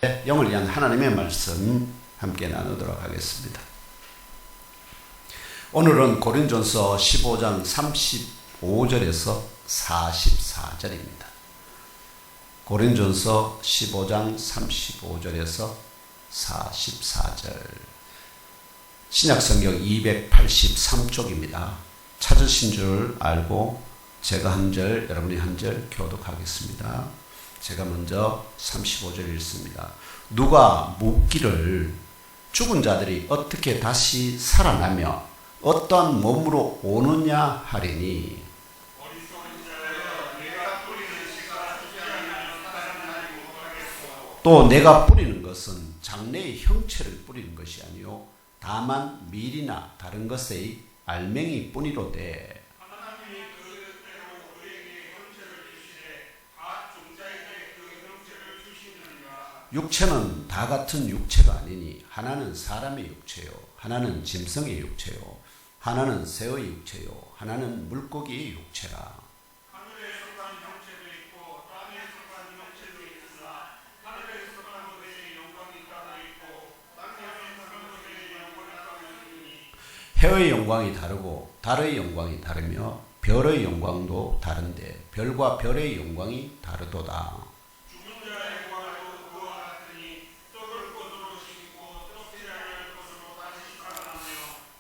영을 위한 하나님의 말씀 함께 나누도록 하겠습니다. 오늘은 고린전서 15장 35절에서 44절입니다. 고린전서 15장 35절에서 44절. 신약성경 283쪽입니다. 찾으신 줄 알고 제가 한 절, 여러분이 한 절 교독하겠습니다. 제가 먼저 35절 읽습니다. 누가 묻기를 죽은 자들이 어떻게 다시 살아나며 어떠한 몸으로 오느냐 하리니 또 내가 뿌리는 것은 장래의 형체를 뿌리는 것이 아니요 다만 밀이나 다른 것의 알맹이 뿐이로되 육체는 다 같은 육체가 아니니 하나는 사람의 육체요 하나는 짐승의 육체요 하나는 새의 육체요 하나는 물고기의 육체라. 하늘에 속한 형체도 있고 땅에 속한 형체도 있으나 하늘에 속한 것의 영광이 따로 있고 땅에 속한 것의 영광이 따로 있으니 해의 영광이 다르고 달의 영광이 다르며 별의 영광도 다른데 별과 별의 영광이 다르도다.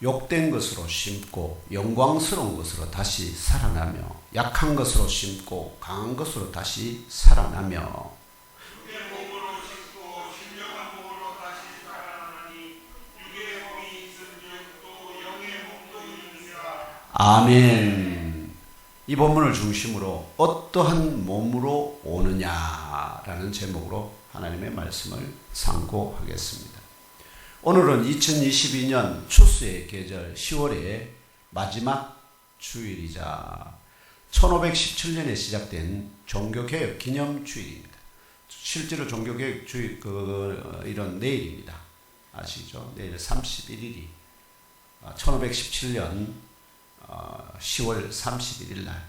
욕된 것으로 심고 영광스러운 것으로 다시 살아나며 약한 것으로 심고 강한 것으로 다시 살아나며 육의 몸으로 심고 신령한 몸으로 다시 살아나니 육의 몸이 있은즉 또 영의 몸도 있으리라. 아멘. 이 본문을 중심으로 어떠한 몸으로 오느냐라는 제목으로 하나님의 말씀을 상고하겠습니다. 오늘은 2022년 추수의 계절 10월의 마지막 주일이자 1517년에 시작된 종교개혁 기념주일입니다. 실제로 종교개혁 주일 이런 내일입니다. 아시죠? 내일 31일이 1517년 10월 31일 날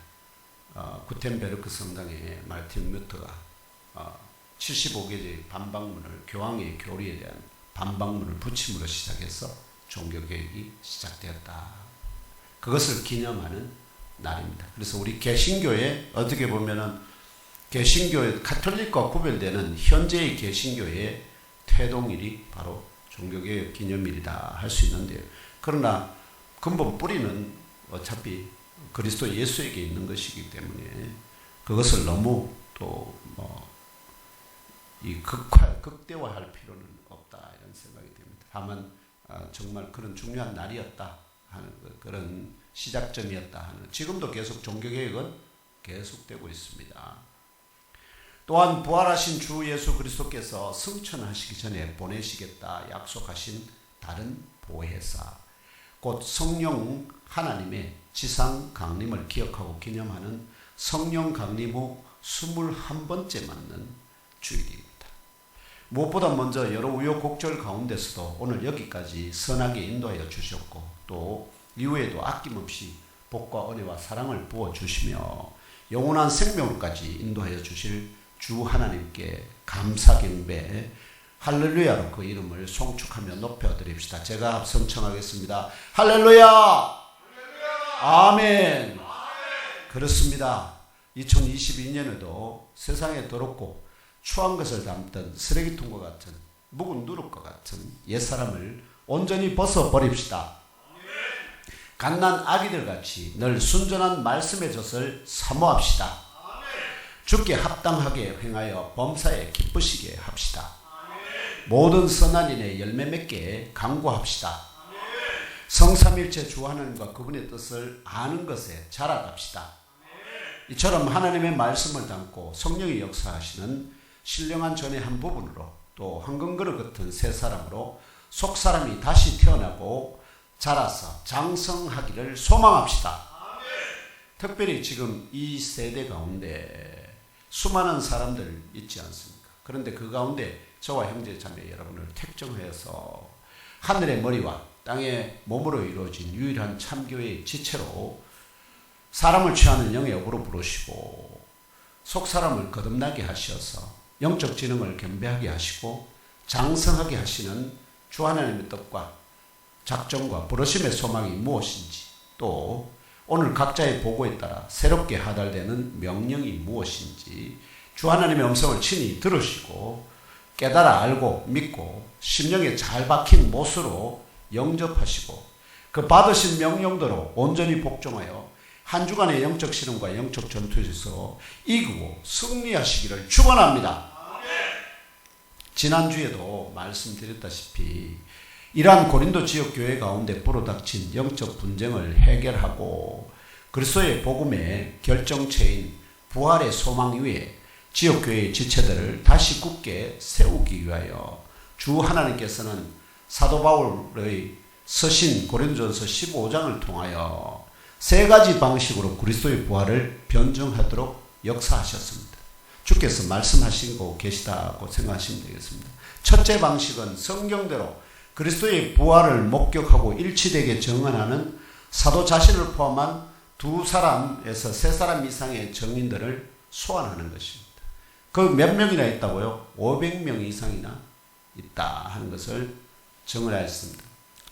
구텐베르크 성당에 마르틴 루터가 75개의 반박문을 교황의 교리에 대한 반박문을 붙임으로 시작해서 종교개혁이 시작되었다. 그것을 기념하는 날입니다. 그래서 우리 개신교에 어떻게 보면은 개신교 가톨릭과 구별되는 현재의 개신교의 태동일이 바로 종교개혁 기념일이다 할 수 있는데요. 그러나 근본 뿌리는 어차피 그리스도 예수에게 있는 것이기 때문에 그것을 너무 또 극대화할 필요는 없다 이런 생각이 듭니다. 다만 정말 그런 중요한 날이었다 하는 그런 시작점이었다 하는 지금도 계속 종교개혁은 계속되고 있습니다. 또한 부활하신 주 예수 그리스도께서 승천하시기 전에 보내시겠다 약속하신 다른 보혜사 곧 성령 하나님의 지상 강림을 기억하고 기념하는 성령 강림 후 21번째 맞는 주일입니다. 무엇보다 먼저 여러 우여곡절 가운데서도 오늘 여기까지 선하게 인도하여 주셨고 또 이후에도 아낌없이 복과 은혜와 사랑을 부어주시며 영원한 생명까지 인도하여 주실 주 하나님께 감사 경배 할렐루야로 그 이름을 송축하며 높여드립시다. 제가 합성 청하겠습니다. 할렐루야! 할렐루야! 아멘! 그렇습니다. 2022년에도 세상에 더럽고 추한 것을 담던 쓰레기통과 같은 묵은 누룩과 같은 옛사람을 온전히 벗어버립시다. 갓난 아기들 같이 늘 순전한 말씀의 젖을 사모합시다. 주께 합당하게 행하여 범사에 기쁘시게 합시다. 모든 선한 일에 열매 맺게 강구합시다. 성삼일체 주 하나님과 그분의 뜻을 아는 것에 자라갑시다. 이처럼 하나님의 말씀을 담고 성령이 역사하시는 신령한 전의 한 부분으로 또 황금그릇 같은 새 사람으로 속 사람이 다시 태어나고 자라서 장성하기를 소망합시다. 특별히 지금 이 세대 가운데 수많은 사람들 있지 않습니까? 그런데 그 가운데 저와 형제 자매 여러분을 택정하여서 하늘의 머리와 땅의 몸으로 이루어진 유일한 참교회의 지체로 사람을 취하는 영의 업으로 부르시고 속 사람을 거듭나게 하셔서 영적 지능을 겸비하게 하시고 장성하게 하시는 주 하나님의 뜻과 작정과 부르심의 소망이 무엇인지, 또 오늘 각자의 보고에 따라 새롭게 하달되는 명령이 무엇인지 주 하나님의 음성을 친히 들으시고 깨달아 알고 믿고 심령에 잘 박힌 못으로 영접하시고 그 받으신 명령대로 온전히 복종하여 한 주간의 영적 실험과 영적 전투에서 이기고 승리하시기를 축원합니다. 지난주에도 말씀드렸다시피 이러한 고린도 지역 교회 가운데 불어닥친 영적 분쟁을 해결하고 그리스도의 복음의 결정체인 부활의 소망 위에 지역 교회의 지체들을 다시 굳게 세우기 위하여 주 하나님께서는 사도 바울의 서신 고린도전서 15장을 통하여 세 가지 방식으로 그리스도의 부활을 변증하도록 역사하셨습니다. 주께서 말씀하시고 계시다고 생각하시면 되겠습니다. 첫째 방식은 성경대로 그리스도의 부활을 목격하고 일치되게 증언하는 사도 자신을 포함한 2사람에서 3사람 이상의 증인들을 소환하는 것입니다. 그 몇 명이나 있다고요? 500명 이상이나 있다 하는 것을 증언하였습니다.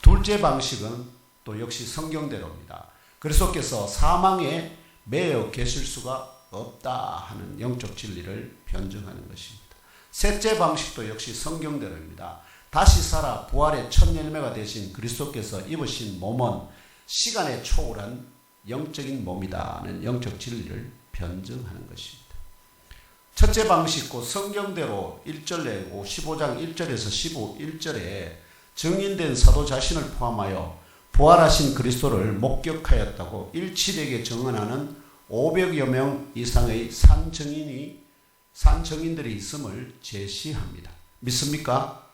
둘째 방식은 또 역시 성경대로입니다. 그리스도께서 사망에 매여 계실 수가 없다 하는 영적 진리를 변증하는 것입니다. 셋째 방식도 역시 성경대로입니다. 다시 살아 부활의 첫 열매가 되신 그리스도께서 입으신 몸은 시간에 초월한 영적인 몸이다 하는 영적 진리를 변증하는 것입니다. 첫째 방식 곧 성경대로 1절에 15장 1절에서 15절에 증인된 사도 자신을 포함하여 부활하신 그리스도를 목격하였다고 일치되게 증언하는 500여 명 이상의 산증인들이 있음을 제시합니다. 믿습니까?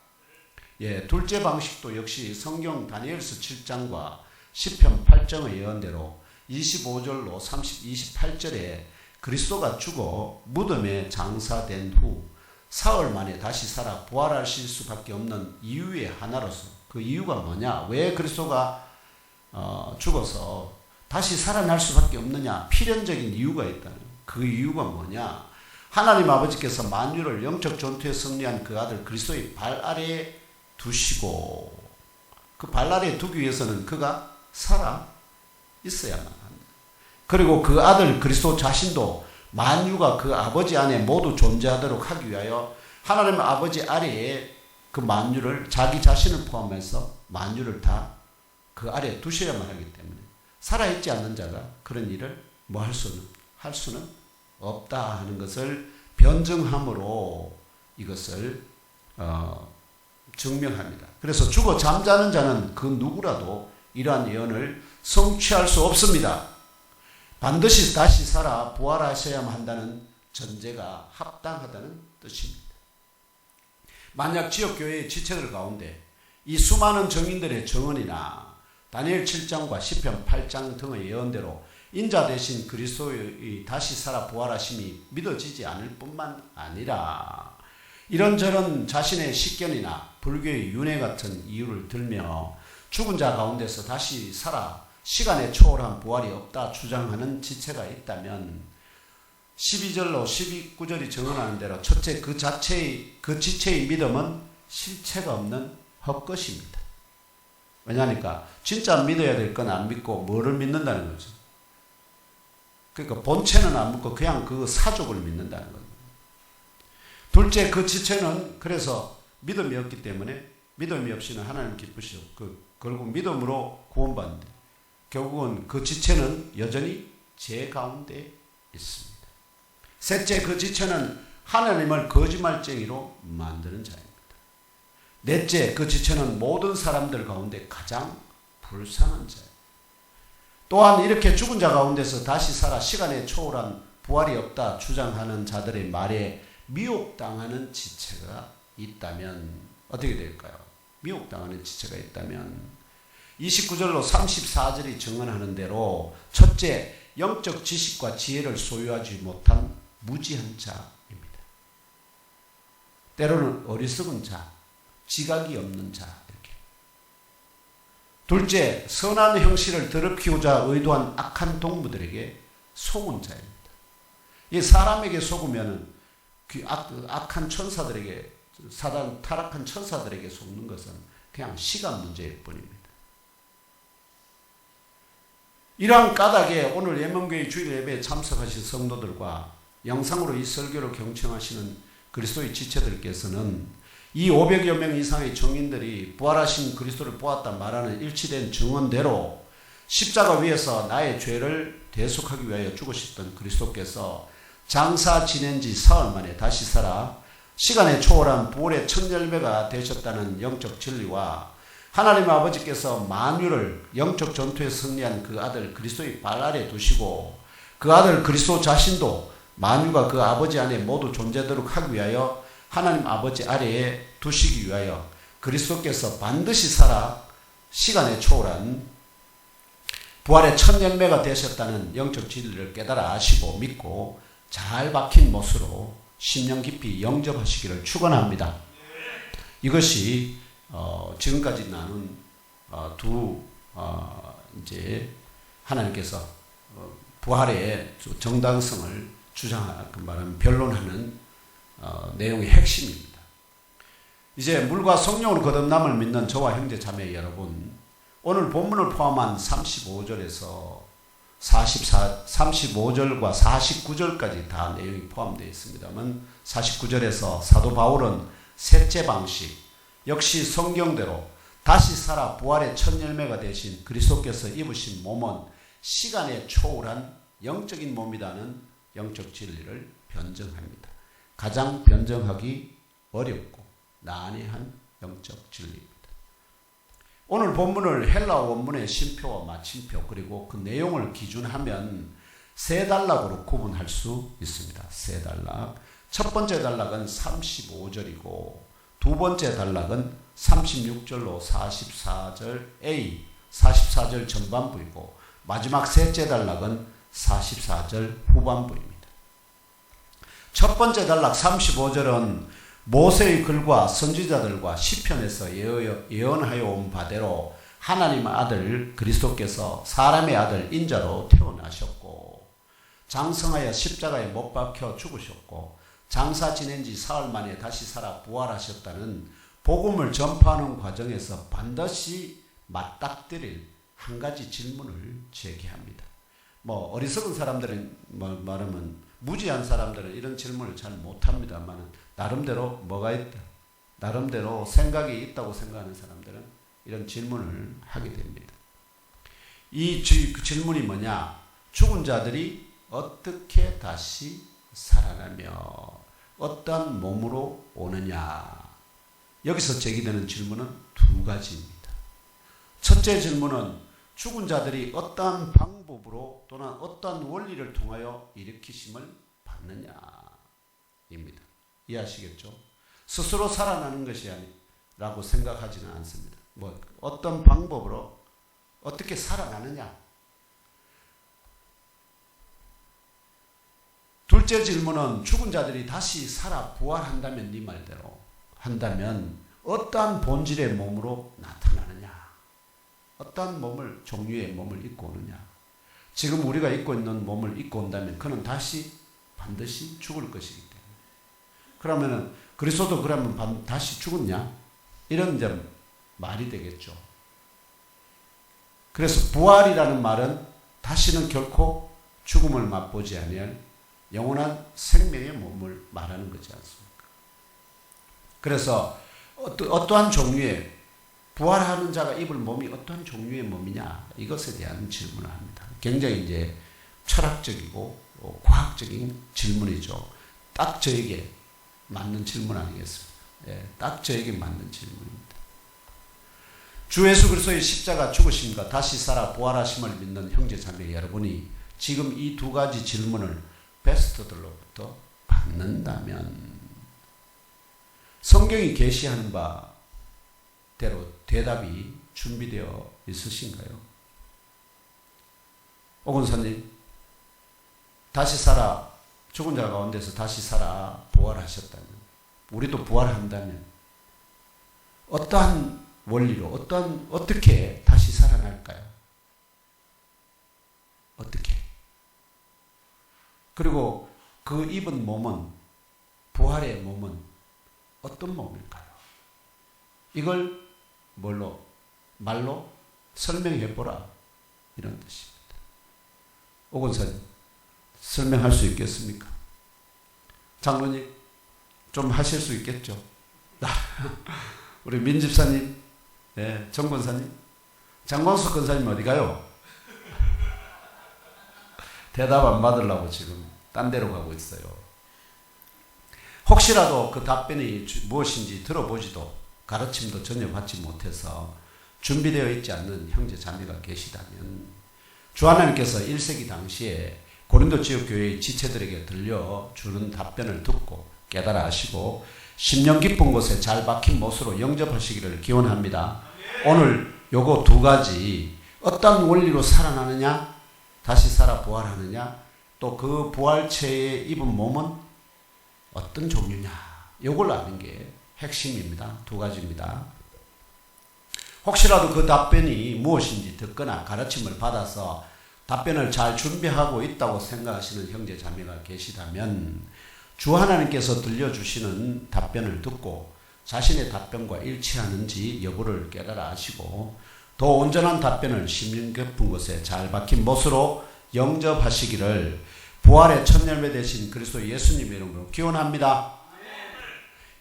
예, 둘째 방식도 역시 성경 다니엘서 7장과 시편 8장의 예언대로 25절로 28절에 그리스도가 죽어 무덤에 장사된 후 사흘 만에 다시 살아 부활하실 수밖에 없는 이유의 하나로서, 그 이유가 뭐냐? 왜 그리스도가 죽어서 다시 살아날 수밖에 없느냐? 필연적인 이유가 있다는, 그 이유가 뭐냐? 하나님 아버지께서 만유를 영적 전투에 승리한 그 아들 그리스도의 발 아래에 두시고, 그 발 아래에 두기 위해서는 그가 살아 있어야만 합니다. 그리고 그 아들 그리스도 자신도 만유가 그 아버지 안에 모두 존재하도록 하기 위하여 하나님 아버지 아래에 그 만유를, 자기 자신을 포함해서 만유를 다 그 아래에 두셔야만 하기 때문에 살아있지 않는 자가 그런 일을 할 수는 없다 하는 것을 변증함으로 이것을 증명합니다. 그래서 죽어 잠자는 자는 그 누구라도 이러한 예언을 성취할 수 없습니다. 반드시 다시 살아 부활하셔야만 한다는 전제가 합당하다는 뜻입니다. 만약 지역교회의 지체들 가운데 이 수많은 증인들의 증언이나 다니엘 7장과 시편 8장 등의 예언대로 인자 대신 그리스도의 다시 살아 부활하심이 믿어지지 않을 뿐만 아니라 이런저런 자신의 식견이나 불교의 윤회 같은 이유를 들며 죽은 자 가운데서 다시 살아 시간에 초월한 부활이 없다 주장하는 지체가 있다면 12절로 19절이 증언하는 대로 첫째 그 지체의 믿음은 실체가 없는 헛것입니다. 왜냐하니까 진짜 믿어야 될 건 안 믿고 뭐를 믿는다는 거죠. 그러니까 본체는 안 믿고 그냥 그 사족을 믿는다는 거죠. 둘째, 그 지체는 그래서 믿음이 없기 때문에 믿음이 없이는 하나님 기쁘시죠. 결국 믿음으로 구원받는데 결국은 그 지체는 여전히 죄 가운데 있습니다. 셋째, 그 지체는 하나님을 거짓말쟁이로 만드는 자입니다. 넷째, 그 지체는 모든 사람들 가운데 가장 불쌍한 자예요. 또한 이렇게 죽은 자 가운데서 다시 살아 시간에 초월한 부활이 없다 주장하는 자들의 말에 미혹당하는 지체가 있다면 어떻게 될까요? 미혹당하는 지체가 있다면 29절로 34절이 증언하는 대로 첫째, 영적 지식과 지혜를 소유하지 못한 무지한 자입니다. 때로는 어리석은 자, 지각이 없는 자, 이렇게. 둘째, 선한 형실을 더럽히고자 의도한 악한 동무들에게 속은 자입니다. 이 사람에게 속으면 악한 천사들에게, 사단 타락한 천사들에게 속는 것은 그냥 시간 문제일 뿐입니다. 이러한 까닭에 오늘 예명교회 주일 예배에 참석하신 성도들과 영상으로 이 설교를 경청하시는 그리스도의 지체들께서는 이 500여 명 이상의 증인들이 부활하신 그리스도를 보았다 말하는 일치된 증언대로 십자가 위에서 나의 죄를 대속하기 위하여 죽으셨던 그리스도께서 장사 지낸 지 사흘 만에 다시 살아 시간에 초월한 부활의 첫 열매가 되셨다는 영적 진리와 하나님 아버지께서 만유를 영적 전투에 승리한 그 아들 그리스도의 발 아래 두시고 그 아들 그리스도 자신도 만유가 그 아버지 안에 모두 존재하도록 하기 위하여 하나님 아버지 아래에 두시기 위하여 그리스도께서 반드시 살아 시간에 초월한 부활의 첫 열매가 되셨다는 영적 진리를 깨달아 아시고 믿고 잘 박힌 못으로 심령 깊이 영접하시기를 축원합니다. 이것이 지금까지 나눈 이제 하나님께서 부활의 정당성을 말하면 변론하는 내용의 핵심입니다. 이제 물과 성령으로 거듭남을 믿는 저와 형제 자매 여러분, 오늘 본문을 포함한 35절에서 35절과 49절까지 다 내용이 포함되어 있습니다만 49절에서 사도 바울은 셋째 방식, 역시 성경대로 다시 살아 부활의 첫 열매가 되신 그리스도께서 입으신 몸은 시간에 초월한 영적인 몸이라는 영적 진리를 변증합니다. 가장 변증하기 어렵고 난해한 영적 진리입니다. 오늘 본문을 헬라어 원문의 쉼표와 마침표 그리고 그 내용을 기준하면 세 단락으로 구분할 수 있습니다. 세 단락. 첫 번째 단락은 35절이고 두 번째 단락은 36절로 44절 A, 44절 전반부이고 마지막 셋째 단락은 44절 후반부입니다. 첫 번째 단락 35절은 모세의 글과 선지자들과 시편에서 예언하여 온 바대로 하나님의 아들 그리스도께서 사람의 아들 인자로 태어나셨고 장성하여 십자가에 못 박혀 죽으셨고 장사 지낸 지 사흘 만에 다시 살아 부활하셨다는 복음을 전파하는 과정에서 반드시 맞닥뜨릴 한 가지 질문을 제기합니다. 어리석은 사람들은 말하면 무지한 사람들은 이런 질문을 잘 못합니다만 나름대로 뭐가 있다, 나름대로 생각이 있다고 생각하는 사람들은 이런 질문을 하게 됩니다. 이 질문이 뭐냐? 죽은 자들이 어떻게 다시 살아나며 어떤 몸으로 오느냐? 여기서 제기되는 질문은 두 가지입니다. 첫째 질문은 죽은 자들이 어떠한 방법으로 또는 어떠한 원리를 통하여 일으키심을 받느냐입니다. 이해하시겠죠? 스스로 살아나는 것이 아니라고 생각하지는 않습니다. 어떤 방법으로 어떻게 살아나느냐? 둘째 질문은 죽은 자들이 다시 살아 부활한다면 네 말대로 한다면 어떠한 본질의 몸으로 나타나느냐? 어떠한 종류의 몸을 입고 오느냐? 지금 우리가 입고 있는 몸을 입고 온다면 그는 반드시 죽을 것이기 때문에. 그러면은 그리스도도 그러면 다시 죽었냐? 이런 이제 말이 되겠죠. 그래서 부활이라는 말은 다시는 결코 죽음을 맛보지 아니할 영원한 생명의 몸을 말하는 거지 않습니까? 그래서 어떠한 종류의 부활하는 자가 입을 몸이 어떠한 종류의 몸이냐 이것에 대한 질문을 합니다. 굉장히 이제 철학적이고 과학적인 질문이죠. 딱 저에게 맞는 질문 아니겠습니까? 딱 저에게 맞는 질문입니다. 주 예수 그리스도의 십자가 죽으심과 다시 살아 부활하심을 믿는 형제 자매 여러분이 지금 이 두 가지 질문을 베스트들로부터 받는다면 성경이 계시하는 바대로 대답이 준비되어 있으신가요? 오건사님, 다시 살아 죽은 자 가운데서 다시 살아 부활하셨다면, 우리도 부활한다면 어떠한 원리로 어떻게 다시 살아날까요? 어떻게? 그리고 그 입은 몸은 부활의 몸은 어떤 몸일까요? 이걸 말로 설명해보라, 이런 뜻입니다. 오 권사님, 설명할 수 있겠습니까? 장로님, 좀 하실 수 있겠죠? 우리 민 집사님, 네, 정 권사님, 장광숙 권사님 어디 가요? 대답 안 받으려고 지금 딴 데로 가고 있어요. 혹시라도 그 답변이 무엇인지 들어보지도 가르침도 전혀 받지 못해서 준비되어 있지 않는 형제 자매가 계시다면, 주 하나님께서 1세기 당시에 고린도 지역 교회의 지체들에게 들려주는 답변을 듣고 깨달아 하시고 심령 깊은 곳에 잘 박힌 못으로 영접하시기를 기원합니다. 오늘 요거 두 가지, 어떤 원리로 살아나느냐, 다시 살아 부활하느냐, 또 그 부활체에 입은 몸은 어떤 종류냐, 요걸 아는 게 핵심입니다. 두 가지입니다. 혹시라도 그 답변이 무엇인지 듣거나 가르침을 받아서 답변을 잘 준비하고 있다고 생각하시는 형제 자매가 계시다면, 주 하나님께서 들려주시는 답변을 듣고 자신의 답변과 일치하는지 여부를 깨달아 하시고, 더 온전한 답변을 심령 깊은 곳에 잘 박힌 못으로 영접하시기를 부활의 첫 열매 되신 그리스도 예수님의 이름으로 기원합니다.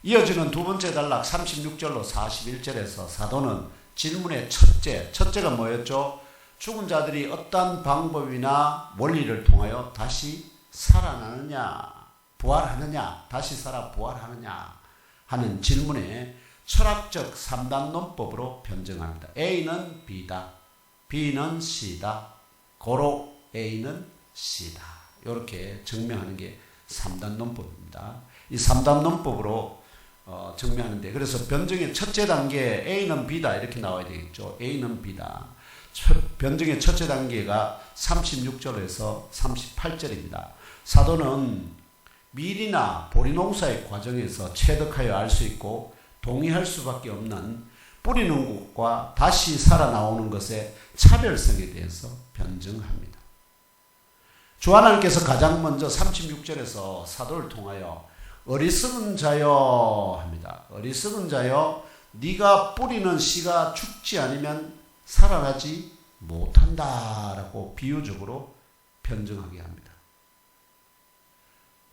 이어지는 두 번째 단락 36절로 41절에서 사도는 질문의 첫째가 뭐였죠? 죽은 자들이 어떤 방법이나 원리를 통하여 다시 살아나느냐, 부활하느냐, 다시 살아 부활하느냐 하는 질문에 철학적 3단 논법으로 변증합니다. A는 B다, B는 C다, 고로 A는 C다. 이렇게 증명하는 게 3단 논법입니다. 이 3단 논법으로 증명하는데, 그래서 변증의 첫째 단계 A는 B다 이렇게 나와야 되겠죠. A는 B다. 변증의 첫째 단계가 36절에서 38절입니다. 사도는 밀이나 보리농사의 과정에서 체득하여 알 수 있고 동의할 수밖에 없는 뿌리는 것과 다시 살아나오는 것의 차별성에 대해서 변증합니다. 주 하나님께서 가장 먼저 36절에서 사도를 통하여 어리석은 자여 합니다. 어리석은 자여, 네가 뿌리는 씨가 죽지 않으면 살아나지 못한다라고 비유적으로 변증하게 합니다.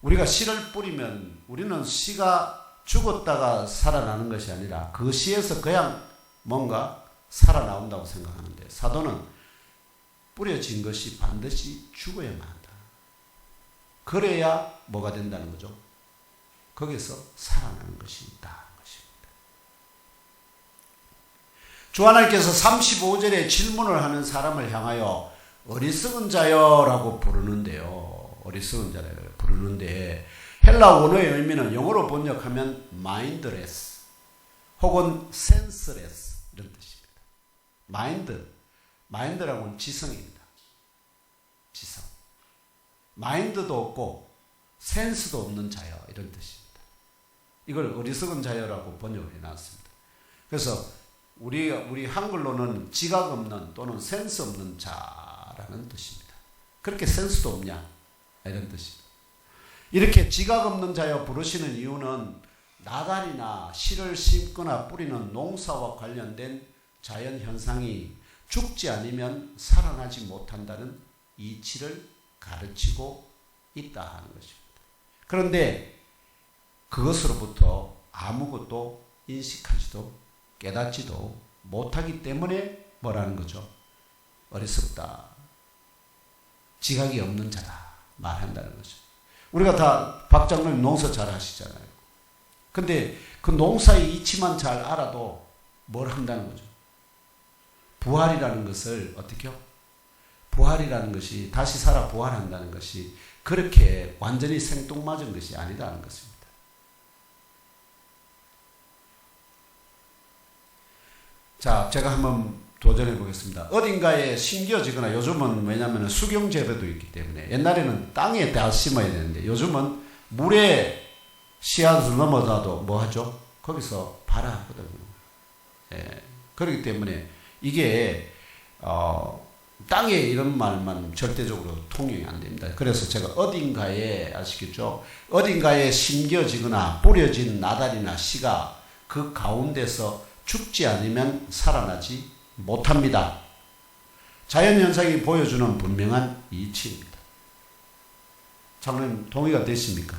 우리가 씨를 뿌리면 우리는 씨가 죽었다가 살아나는 것이 아니라 그 씨에서 그냥 뭔가 살아나온다고 생각하는데, 사도는 뿌려진 것이 반드시 죽어야만 한다. 그래야 뭐가 된다는 거죠? 거기서 살아나는 것이 있다는 것입니다. 주 하나님께서 35절에 질문을 하는 사람을 향하여 어리석은 자여라고 부르는데요. 어리석은 자라고 부르는데, 헬라 원어의 의미는 영어로 번역하면 mindless 혹은 senseless 이런 뜻입니다. mind라고는 지성입니다. 지성. mind도 없고 sense도 없는 자여, 이런 뜻입니다. 이걸 어리석은 자여라고 번역을 해놨습니다. 그래서 우리 한글로는 지각 없는 또는 센스 없는 자라는 뜻입니다. 그렇게 센스도 없냐, 이런 뜻입니다. 이렇게 지각 없는 자여 부르시는 이유는 나달이나 씨를 심거나 뿌리는 농사와 관련된 자연 현상이 죽지 않으면 살아나지 못한다는 이치를 가르치고 있다 하는 것입니다. 그런데 그것으로부터 아무것도 인식하지도 깨닫지도 못하기 때문에 뭐라는 거죠? 어리석다, 지각이 없는 자다 말한다는 거죠. 우리가 다 박장로님 농사 잘 하시잖아요. 근데 그 농사의 이치만 잘 알아도 뭘 한다는 거죠? 부활이라는 것을 어떻게요? 부활이라는 것이, 다시 살아 부활한다는 것이 그렇게 완전히 생뚱맞은 것이 아니라는 것입니다. 자, 제가 한번 도전해 보겠습니다. 어딘가에 심겨지거나, 요즘은 왜냐하면 수경재배도 있기 때문에, 옛날에는 땅에 다 심어야 되는데 요즘은 물에 씨앗을 넘어다도 뭐 하죠? 거기서 발화하거든요. 예, 그렇기 때문에 이게 땅에 이런 말만 절대적으로 통용이 안 됩니다. 그래서 제가 어딘가에, 아시겠죠? 어딘가에 심겨지거나 뿌려진 나달이나 씨가 그 가운데서 죽지 않으면 살아나지 못합니다. 자연현상이 보여주는 분명한 이치입니다. 장로님 동의가 되십니까?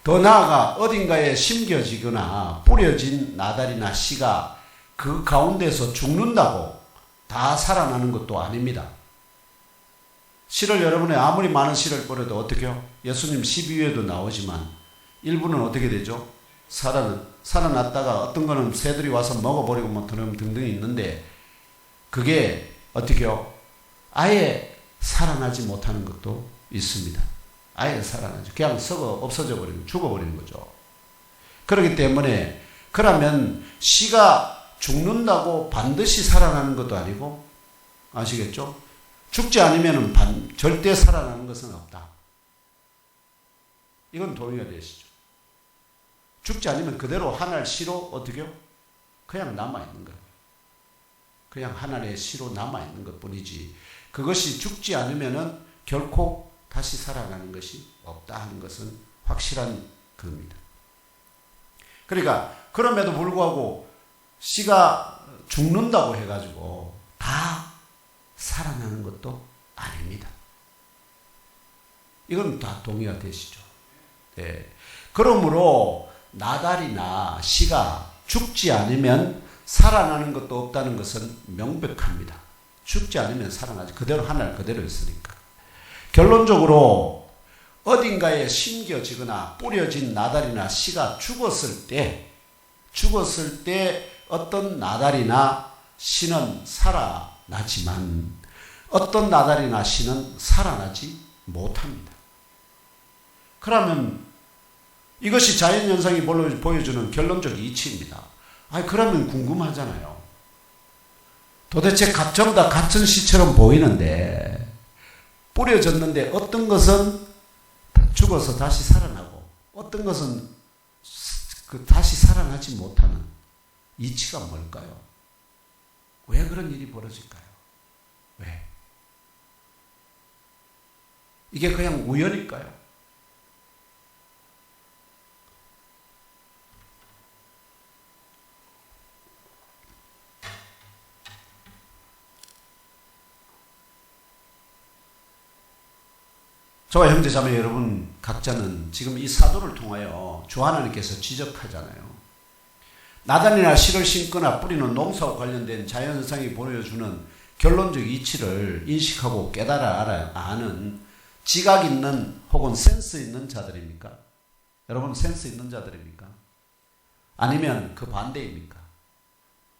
더 나아가 어딘가에 심겨지거나 뿌려진 나달이나 씨가 그 가운데서 죽는다고 다 살아나는 것도 아닙니다. 씨를 여러분이 아무리 많은 씨를 뿌려도 어떻게 해요? 예수님 12회도 나오지만 일부는 어떻게 되죠? 살아났다가 어떤 거는 새들이 와서 먹어버리고 뭐 등등 있는데 그게 어떻게 해요? 아예 살아나지 못하는 것도 있습니다. 아예 살아나죠. 그냥 없어져 버리고 죽어버리는 거죠. 그렇기 때문에 그러면 씨가 죽는다고 반드시 살아나는 것도 아니고, 아시겠죠? 죽지 않으면 절대 살아나는 것은 없다. 이건 동의가 되시죠? 죽지 않으면 그대로 하나의 씨로 어떻게 해요? 그냥 남아있는 거예요. 그냥 하나의 씨로 남아있는 것 뿐이지, 그것이 죽지 않으면 결코 다시 살아나는 것이 없다 하는 것은 확실한 겁니다. 그러니까 그럼에도 불구하고 씨가 죽는다고 해가지고 다 살아나는 것도 아닙니다. 이건 다 동의가 되시죠? 네. 그러므로 나달이나 씨가 죽지 않으면 살아나는 것도 없다는 것은 명백합니다. 죽지 않으면 살아나지. 그대로 하늘 그대로 있으니까. 결론적으로 어딘가에 심겨지거나 뿌려진 나달이나 씨가 죽었을 때 어떤 나달이나 씨는 살아나지만 어떤 나달이나 씨는 살아나지 못합니다. 그러면 이것이 자연현상이 보여주는 결론적 이치입니다. 그러면 궁금하잖아요. 도대체 전부 다 같은 씨처럼 보이는데 뿌려졌는데 어떤 것은 죽어서 다시 살아나고 어떤 것은 다시 살아나지 못하는 이치가 뭘까요? 왜 그런 일이 벌어질까요? 왜? 이게 그냥 우연일까요? 저와 형제자매 여러분 각자는 지금 이 사도를 통하여 주 하나님께서 지적하잖아요. 나단이나 씨를 심거나 뿌리는 농사와 관련된 자연현상이 보여주는 결론적 이치를 인식하고 깨달아 아는 지각 있는 혹은 센스 있는 자들입니까? 여러분 센스 있는 자들입니까? 아니면 그 반대입니까?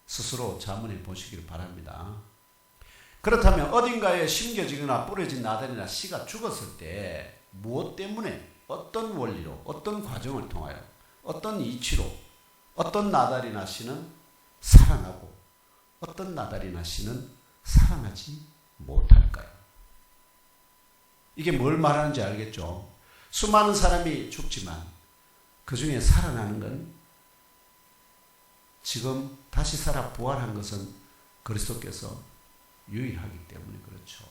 스스로 자문해 보시길 바랍니다. 그렇다면 어딘가에 심겨지거나 뿌려진 나단이나 씨가 죽었을 때 무엇 때문에 어떤 원리로 어떤 과정을 통하여 어떤 이치로 어떤 나달이나 씨는 살아나고 어떤 나달이나 씨는 살아나지 못할까요? 이게 뭘 말하는지 알겠죠? 수많은 사람이 죽지만 그 중에 살아나는 건 지금 다시 살아 부활한 것은 그리스도께서 유일하기 때문에 그렇죠.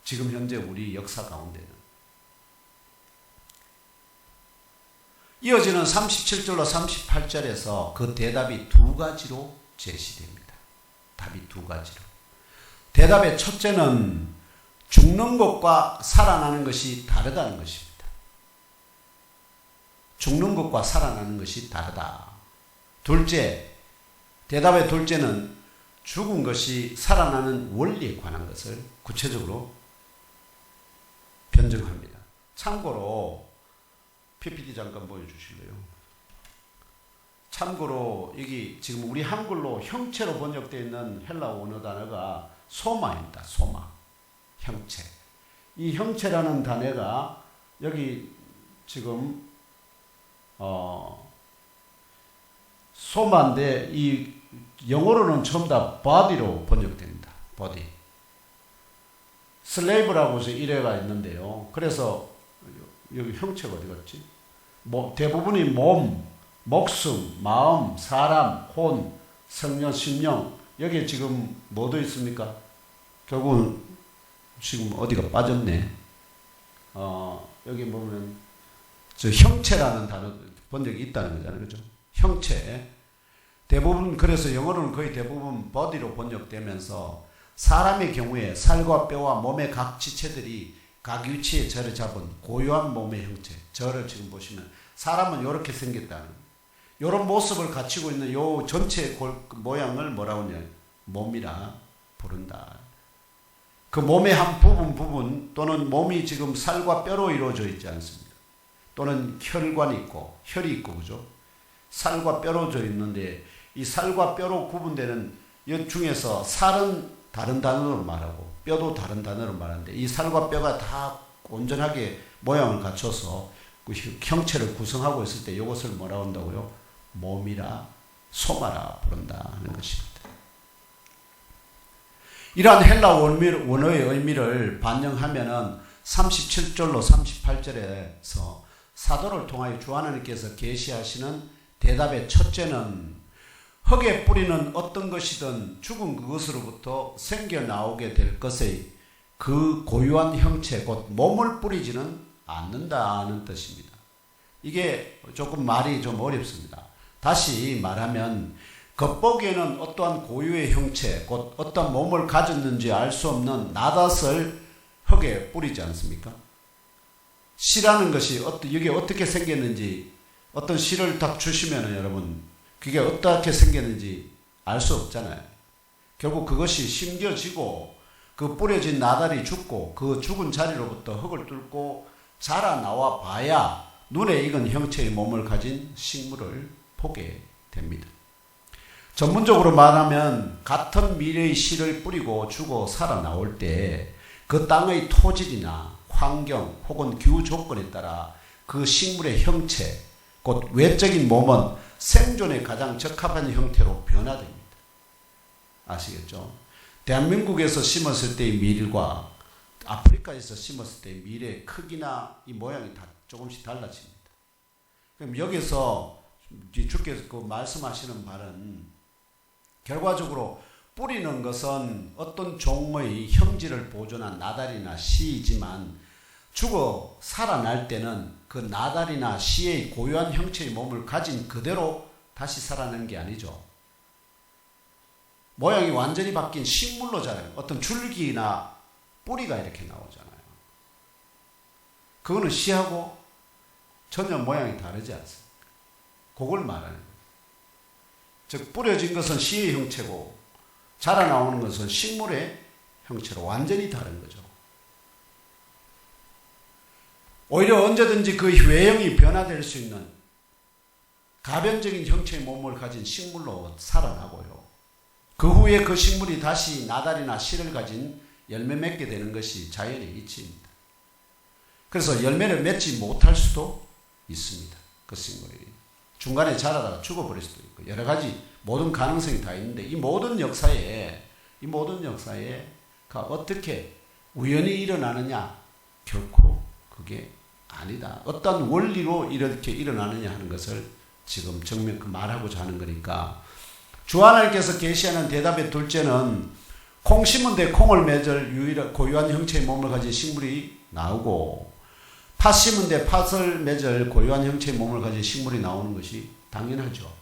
지금 현재 우리 역사 가운데는. 이어지는 37절로 38절에서 그 대답이 두 가지로 제시됩니다. 답이 두 가지로. 대답의 첫째는 죽는 것과 살아나는 것이 다르다는 것입니다. 죽는 것과 살아나는 것이 다르다. 둘째, 대답의 둘째는 죽은 것이 살아나는 원리에 관한 것을 구체적으로 변증합니다. 참고로 PPT 잠깐 보여주실래요? 참고로 여기 지금 우리 한글로 형체로 번역되어 있는 헬라어 원어 단어가 소마입니다. 소마. 형체. 이 형체라는 단어가 여기 지금 소마인데 이 영어로는 전부 다 body로 번역됩니다. body. slave라고 해서 일회가 있는데요. 그래서 여기 형체가 어디 갔지? 대부분이 몸, 목숨, 마음, 사람, 혼, 성령, 심령. 여기에 지금 뭐도 있습니까? 결국은 지금 어디가 빠졌네. 여기 보면 저 형체라는 단어 본 적이 있다는 거잖아요. 그죠? 형체. 대부분 그래서 영어로는 거의 대부분 body로 번역되면서 사람의 경우에 살과 뼈와 몸의 각 지체들이 각 위치에 자리 잡은 고유한 몸의 형체. 저를 지금 보시면 사람은 이렇게 생겼다는 이런 모습을 갖추고 있는 요 전체 모양을 뭐라고 하냐? 몸이라 부른다. 그 몸의 한 부분 또는 몸이 지금 살과 뼈로 이루어져 있지 않습니까? 또는 혈관이 있고 혈이 있고 그죠? 살과 뼈로 져 있는데 이 살과 뼈로 구분되는 이 중에서 살은 다른 단어로 말하고 뼈도 다른 단어로 말하는데 이 살과 뼈가 다 온전하게 모양을 갖춰서 그 형체를 구성하고 있을 때 이것을 뭐라고 한다고요? 몸이라 소마라 부른다 하는 것입니다. 이러한 헬라 원어의 의미를 반영하면은 37절로 38절에서 사도를 통하여 주 하나님께서 계시하시는 대답의 첫째는 흙에 뿌리는 어떤 것이든 죽은 그것으로부터 생겨나오게 될 것의 그 고유한 형체 곧 몸을 뿌리지는 않는다는 뜻입니다. 이게 조금 말이 좀 어렵습니다. 다시 말하면 겉보기에는 어떠한 고유의 형체 곧 어떤 몸을 가졌는지 알 수 없는 낫을 흙에 뿌리지 않습니까? 씨라는 것이 이게 어떻게 생겼는지 어떤 씨를 딱 주시면은 여러분 그게 어떻게 생겼는지 알 수 없잖아요. 결국 그것이 심겨지고 그 뿌려진 나달이 죽고 그 죽은 자리로부터 흙을 뚫고 자라나와 봐야 눈에 익은 형체의 몸을 가진 식물을 보게 됩니다. 전문적으로 말하면 같은 미래의 씨를 뿌리고 죽어 살아나올 때 그 땅의 토질이나 환경 혹은 기후 조건에 따라 그 식물의 형체 곧 외적인 몸은 생존에 가장 적합한 형태로 변화됩니다. 아시겠죠? 대한민국에서 심었을 때의 밀과 아프리카에서 심었을 때의 밀의 크기나 이 모양이 다 조금씩 달라집니다. 그럼 여기서 주께서 그 말씀하시는 바는 결과적으로 뿌리는 것은 어떤 종의 형질을 보존한 나달이나 씨이지만 죽어 살아날 때는 그 나달이나 씨의 고유한 형체의 몸을 가진 그대로 다시 살아나는 게 아니죠. 모양이 완전히 바뀐 식물로 자라요. 어떤 줄기나 뿌리가 이렇게 나오잖아요. 그거는 씨하고 전혀 모양이 다르지 않습니까? 그걸 말하는 거예요. 즉 뿌려진 것은 씨의 형체고 자라나오는 것은 식물의 형체로 완전히 다른 거죠. 오히려 언제든지 그 외형이 변화될 수 있는 가변적인 형체의 몸을 가진 식물로 살아나고요. 그 후에 그 식물이 다시 나달이나 씨를 가진 열매 맺게 되는 것이 자연의 이치입니다. 그래서 열매를 맺지 못할 수도 있습니다. 그 식물이 중간에 자라다가 죽어버릴 수도 있고 여러 가지 모든 가능성이 다 있는데 이 모든 역사에 어떻게 우연히 일어나느냐? 결코 그게 아니다. 어떤 원리로 이렇게 일어나느냐 하는 것을 지금 말하고자 하는 거니까 주 하나님께서 계시하는 대답의 둘째는 콩 심은 데 콩을 맺을 고유한 형체의 몸을 가진 식물이 나오고 팥 심은 데 팥을 맺을 고유한 형체의 몸을 가진 식물이 나오는 것이 당연하죠.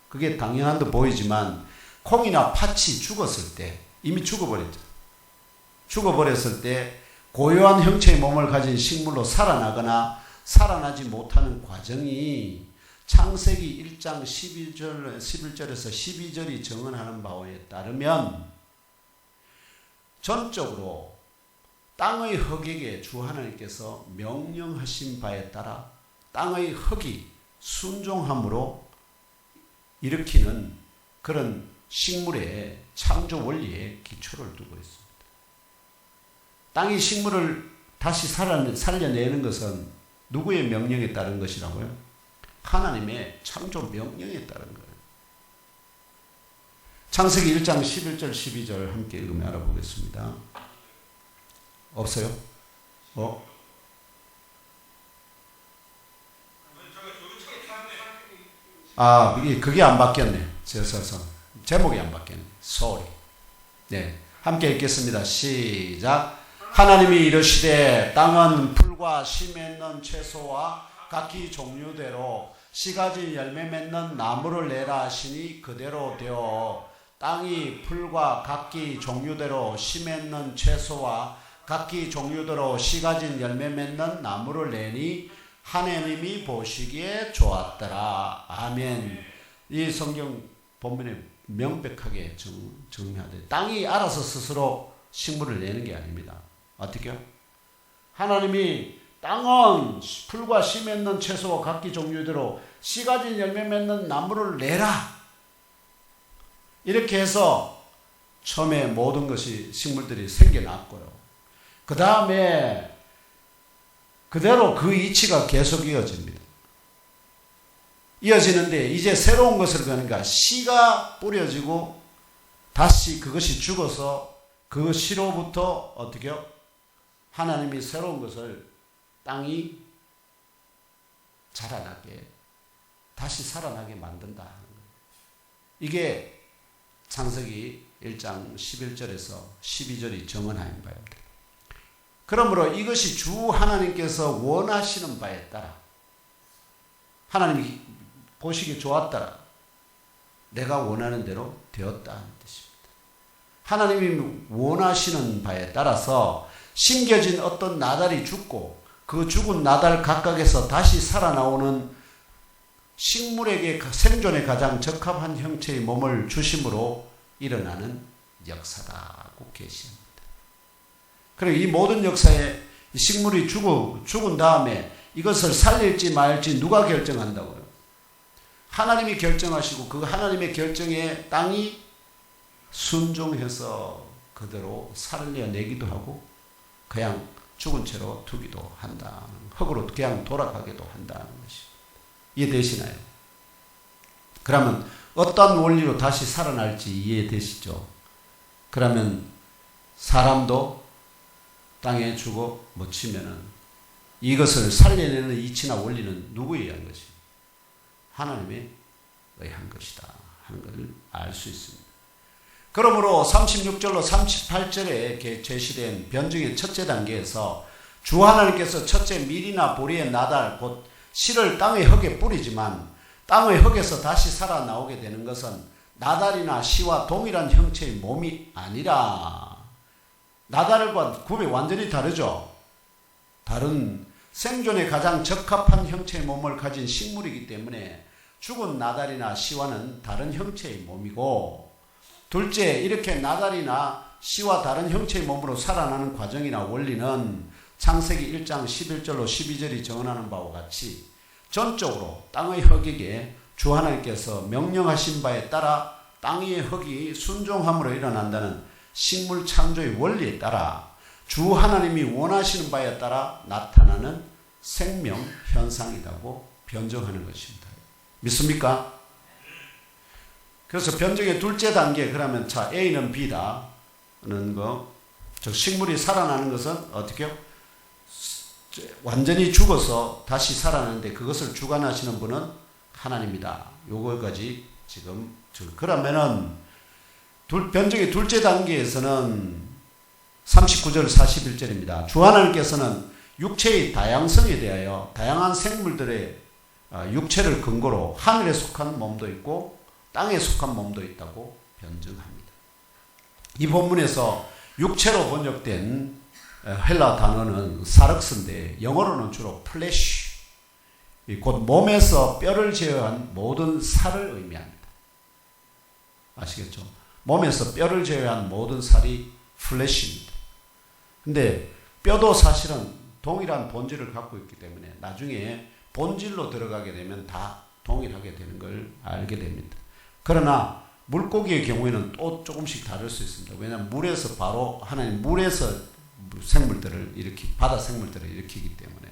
그게 당연한 듯 보이지만 콩이나 팥이 죽었을 때 이미 죽어버렸죠. 죽어버렸을 때 고유한 형체의 몸을 가진 식물로 살아나거나 살아나지 못하는 과정이 창세기 1장 11절에서 12절이 증언하는 바에 따르면 전적으로 땅의 흙에게 주 하나님께서 명령하신 바에 따라 땅의 흙이 순종함으로 일으키는 그런 식물의 창조 원리에 기초를 두고 있습니다. 땅이 식물을 다시 살려내는 것은 누구의 명령에 따른 것이라고요? 하나님의 창조 명령에 따른 거예요. 창세기 1장 11절 12절 함께 읽으면 알아보겠습니다. 없어요? 그게 안 바뀌었네. 제목이 안 바뀌었네. Sorry. 네. 함께 읽겠습니다. 시작. 하나님이 이르시되 땅은 풀과 씨 맺는 채소와 각기 종류대로 씨가지 열매 맺는 나무를 내라 하시니 그대로 되어 땅이 풀과 각기 종류대로 씨 맺는 채소와 각기 종류대로 씨 가진 열매 맺는 나무를 내니 하나님이 보시기에 좋았더라. 아멘. 이 성경 본문에 명백하게 정리하되 땅이 알아서 스스로 식물을 내는 게 아닙니다. 어떻게요? 하나님이 땅은 풀과 씨 맺는 채소와 각기 종류대로 씨 가진 열매 맺는 나무를 내라. 이렇게 해서 처음에 모든 것이 식물들이 생겨났고요. 그 다음에 그대로 그 이치가 계속 이어집니다. 이어지는데 이제 새로운 것을 그러니까 씨가 뿌려지고 다시 그것이 죽어서 그 씨로부터 어떻게요? 하나님이 새로운 것을 땅이 자라나게 다시 살아나게 만든다 하는 거예요. 이게 창세기 1장 11절에서 12절이 정언하는 바입니다. 그러므로 이것이 주 하나님께서 원하시는 바에 따라 하나님이 보시기에 좋았더라. 내가 원하는 대로 되었다 하는 뜻입니다. 하나님이 원하시는 바에 따라서 심겨진 어떤 나달이 죽고 그 죽은 나달 각각에서 다시 살아나오는 식물에게 생존에 가장 적합한 형체의 몸을 주심으로 일어나는 역사다고 계십니다. 그리고 이 모든 역사에 식물이 죽은 다음에 이것을 살릴지 말지 누가 결정한다고요? 하나님이 결정하시고 그 하나님의 결정에 땅이 순종해서 그대로 살려내기도 하고 그냥 죽은 채로 두기도 한다. 흙으로 그냥 돌아가기도 한다는 것이 이해되시나요? 그러면 어떤 원리로 다시 살아날지 이해되시죠? 그러면 사람도 땅에 죽어 묻히면은 이것을 살려내는 이치나 원리는 누구에 의한 것입니까? 하나님에 의한 것이다 하는 것을 알 수 있습니다. 그러므로 36절로 38절에 제시된 변증의 첫째 단계에서 주 하나님께서 첫째 밀이나 보리의 나달 곧 씨를 땅의 흙에 뿌리지만 땅의 흙에서 다시 살아나오게 되는 것은 나달이나 씨와 동일한 형체의 몸이 아니라 나달과 굽이 완전히 다르죠. 다른 생존에 가장 적합한 형체의 몸을 가진 식물이기 때문에 죽은 나달이나 씨와는 다른 형체의 몸이고 둘째, 이렇게 나달이나 씨와 다른 형체의 몸으로 살아나는 과정이나 원리는 창세기 1장 11절로 12절이 정언하는 바와 같이 전적으로 땅의 흙에게 주 하나님께서 명령하신 바에 따라 땅의 흙이 순종함으로 일어난다는 식물 창조의 원리에 따라 주 하나님이 원하시는 바에 따라 나타나는 생명 현상이라고 변증하는 것입니다. 믿습니까? 그래서 변증의 둘째 단계, 그러면 자, A는 B다는 거, 즉 식물이 살아나는 것은 어떻게요? 완전히 죽어서 다시 살아나는데 그것을 주관하시는 분은 하나님이다. 요거까지 지금, 그러면은 변증의 둘째 단계에서는 39절 41절입니다. 주 하나님께서는 육체의 다양성에 대하여 다양한 생물들의 육체를 근거로 하늘에 속한 몸도 있고 땅에 속한 몸도 있다고 변증합니다. 이 본문에서 육체로 번역된 헬라 단어는 사륵스인데 영어로는 주로 플래시, 곧 몸에서 뼈를 제어한 모든 살을 의미합니다. 아시겠죠? 몸에서 뼈를 제어한 모든 살이 플래시입니다. 근데 뼈도 사실은 동일한 본질을 갖고 있기 때문에 나중에 본질로 들어가게 되면 다 동일하게 되는 걸 알게 됩니다. 그러나 물고기의 경우에는 또 조금씩 다를 수 있습니다. 왜냐하면 물에서 바로 하나님 물에서 생물들을 바다 생물들을 일으키기 때문에.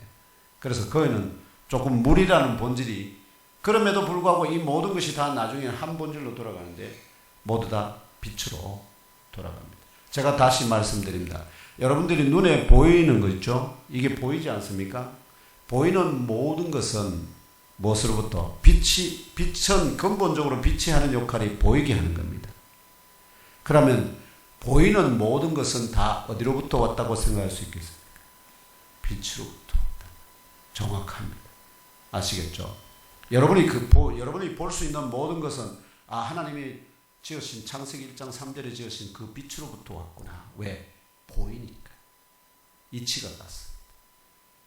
그래서 거기는 조금 물이라는 본질이, 그럼에도 불구하고 이 모든 것이 다 나중에 한 본질로 돌아가는데 모두 다 빛으로 돌아갑니다. 제가 다시 말씀드립니다. 여러분들이 눈에 보이는 거 있죠? 이게 보이지 않습니까? 보이는 모든 것은 무엇으로부터? 빛은 근본적으로 빛이 하는 역할이 보이게 하는 겁니다. 그러면 보이는 모든 것은 다 어디로부터 왔다고 생각할 수 있겠습니까? 빛으로부터 왔다. 정확합니다. 아시겠죠? 여러분이 볼 수 있는 모든 것은 하나님이 지으신 창세기 1장 3절에 지으신 그 빛으로부터 왔구나. 왜? 보이니까. 이치가 같습니다.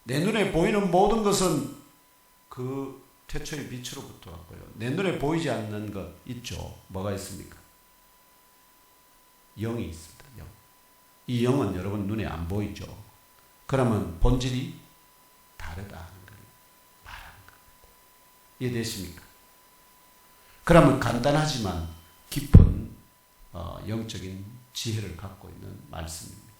내 눈에 보이는 모든 것은 그 태초의 빛으로부터 왔고요. 내 눈에 보이지 않는 것 있죠. 뭐가 있습니까? 영이 있습니다. 영. 이 영은 여러분 눈에 안 보이죠. 그러면 본질이 다르다 하는 걸 말하는 겁니다. 이해되십니까? 그러면 간단하지만 깊은 영적인 지혜를 갖고 있는 말씀입니다.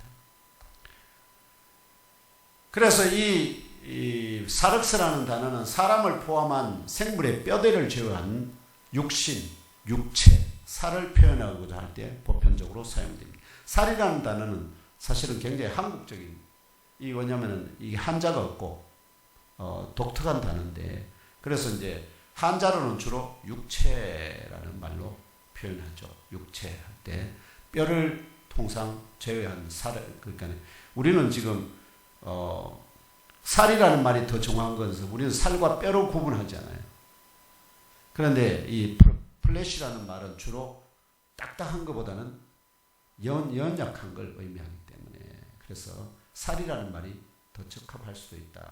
그래서 이 사륵스라는 단어는 사람을 포함한 생물의 뼈대를 제외한 육신, 육체, 살을 표현하고자 할 때 보편적으로 사용됩니다. 살이라는 단어는 사실은 굉장히 한국적인, 왜냐하면 이게 한자가 없고 독특한 단어인데, 그래서 이제 한자로는 주로 육체라는 말로 표현하죠. 육체 할 때 뼈를 통상 제외한 그러니까 우리는 지금 살이라는 말이 더 정확한 것은 우리는 살과 뼈로 구분하잖아요. 그런데 이 플래시라는 말은 주로 딱딱한 것보다는 연약한 걸 의미하기 때문에, 그래서 살이라는 말이 더 적합할 수도 있다.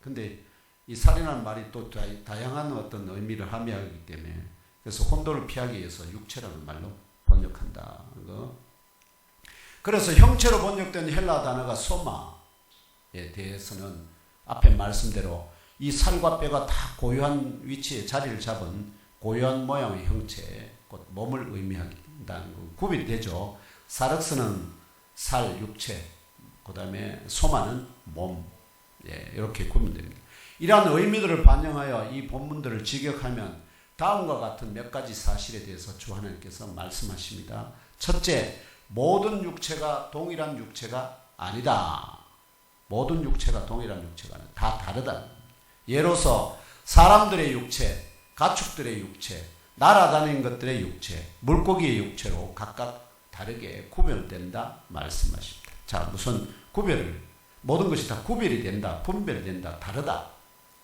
근데 이 살이라는 말이 또 다양한 어떤 의미를 함의하기 때문에, 그래서 혼돈을 피하기 위해서 육체라는 말로 번역한다. 그래서 형체로 번역된 헬라 단어가 소마에 대해서는 앞에 말씀대로 이 살과 뼈가 다 고유한 위치에 자리를 잡은 고유한 모양의 형체, 곧 몸을 의미한다는 구별이 되죠. 사륵스는 살, 육체, 그 다음에 소마는 몸, 이렇게 구분됩니다. 이러한 의미들을 반영하여 이 본문들을 직역하면 다음과 같은 몇 가지 사실에 대해서 주 하나님께서 말씀하십니다. 첫째, 모든 육체가 동일한 육체가 아니다. 모든 육체가 동일한 육체가 아니다. 다 다르다. 예로서 사람들의 육체, 가축들의 육체, 날아다니는 것들의 육체, 물고기의 육체로 각각 다르게 구별된다 말씀하십니다. 자, 무슨 구별을, 모든 것이 다 구별이 된다, 분별된다, 다르다.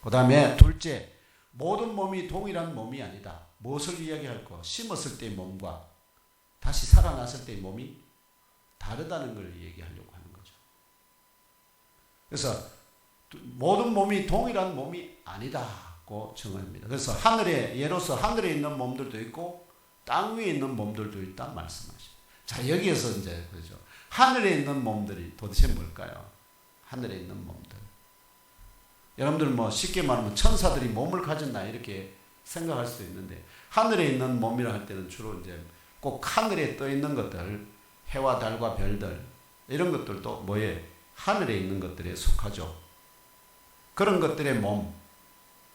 그 다음에 둘째, 모든 몸이 동일한 몸이 아니다. 무엇을 이야기할까? 심었을 때의 몸과 다시 살아났을 때의 몸이 다르다는 걸 얘기하려고 하는 거죠. 그래서 모든 몸이 동일한 몸이 아니다고 정합니다. 그래서 예로서 하늘에 있는 몸들도 있고 땅 위에 있는 몸들도 있다 말씀하십니다. 자, 여기에서 이제 그죠. 하늘에 있는 몸들이 도대체 뭘까요? 하늘에 있는 몸들. 여러분들 쉽게 말하면 천사들이 몸을 가졌나 이렇게 생각할 수도 있는데, 하늘에 있는 몸이라 할 때는 주로 이제 꼭 하늘에 떠 있는 것들, 해와 달과 별들, 이런 것들도 하늘에 있는 것들에 속하죠. 그런 것들의 몸,